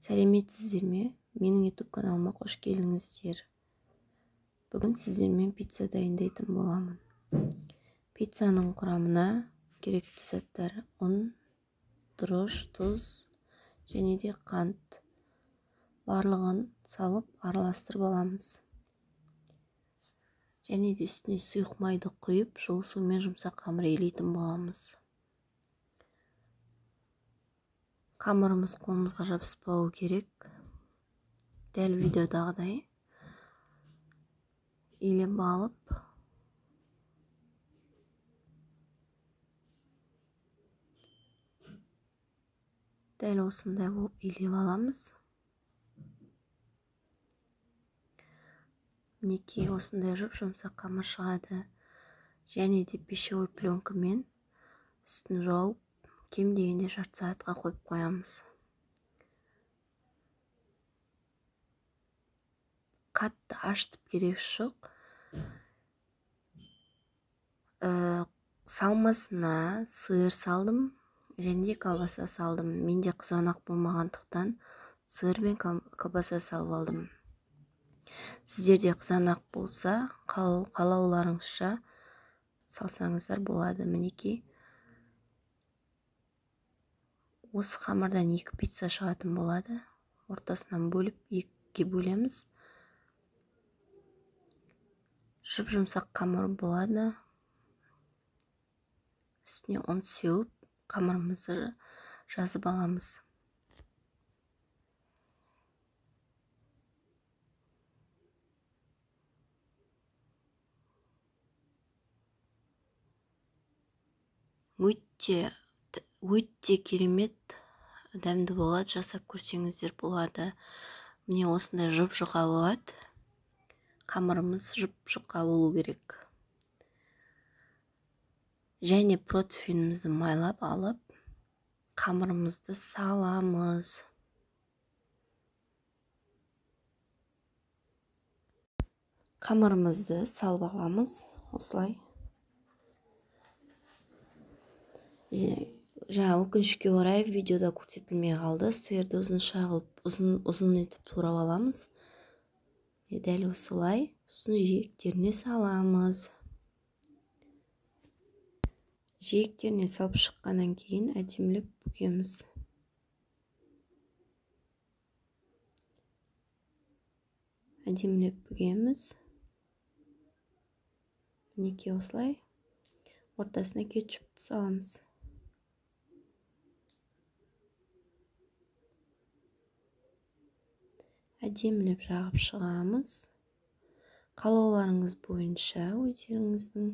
Сәлеметсіздер ме? Менің YouTube каналыма қош келдіңіздер. Бүгін сіздермен пицца дайындайтын боламын. Пиццаның құрамына керекті заттар: ұн, бұрыш, тұз және де қант. Барлығын салып араластырып аламыз. Және де үстіне сұйық майды құйып, жылы сумен жұмсақ қамыр илейтін боламыз. Қамырымыз қолымызға жабыспауы керек. Дәл видеодағыдай илеп алып, дәл осындай болып илеп аламыз. Мінекей осындай жұмсақ қамыр шығады. Және де пищевой пленкамен үстін жауып, кем дегенде жарты сағатқа қойып қоямыз. Қатты ашытып керек жоқ. Салмасына сыр салдым және де колбаса салдым. Менде қызанақ болмағандықтан сыр мен колбаса салып алдым. Сіздерде қызанақ болса, қалауларыңызша салсаңыздар болады. Мінекей осы қамырдан 2 пицца шығатын болады. Ортасынан бөліп 2-ге бөлеміз. Жұмсақ қамыр болады. Үстіне ұн сеуіп, қамырымызды жазып аламыз. Өте керемет дәмді болады. Жасап көрсеңіздер болады. Міне осындай жұп-жұқа болады. Қамырымыз жұп-жұқа болу керек. Және протеинімізді майлап алып, қамырымызды саламыз. Қамырымызды салып аламыз. Осылай. Өкінішке орай видеода көрсетілмей қалды. Сиырды ұзын етіп турап аламыз. Дәл осылай. Сосын жиектеріне саламыз. Жиектеріне салып шыққаннан кейін әдемілеп бүгеміз. Мінекей осылай. Ортасына кетчупты саламыз. Әдемілеп жағып шығамыз. Қалауларыңыз бойынша өздеріңіздің.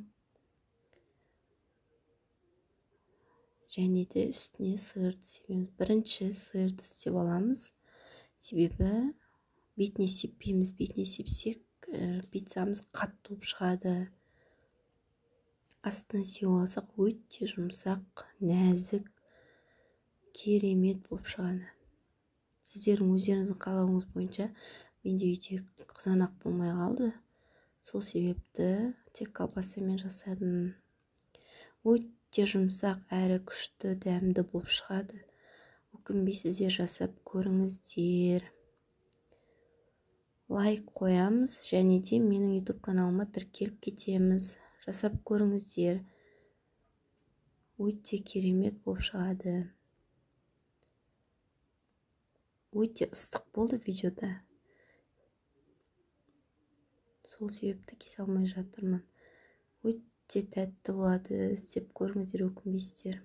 Және де үстіне сырды себеміз. Бірінші сырды істеп аламыз. Себебі бетіне сеппейміз. Бетіне сепсек, пиццамыз қатты болып шығады. Астына сеуіп алсақ, өте жұмсақ, нәзік, керемет болып шығады. Сіздердің өздеріңіздің қалауыңыз бойынша менде үйде қызанақ болмай қалды. Сол себепті тек колбасамен жасадым. Өте жұмсақ әрі күшті, дәмді болып шығады. Өкінбейсіздер, жасап көріңіздер. Лайк қоямыз және де менің YouTube каналыма тіркеліп кетеміз. Жасап көріңіздер. Өте керемет болып шығады. Өте ыстық болды видеода. Сол себепті кесе алмай жатырмын. Өте тәтті болады. Істеп көріңіздер, өкінбейсіздер.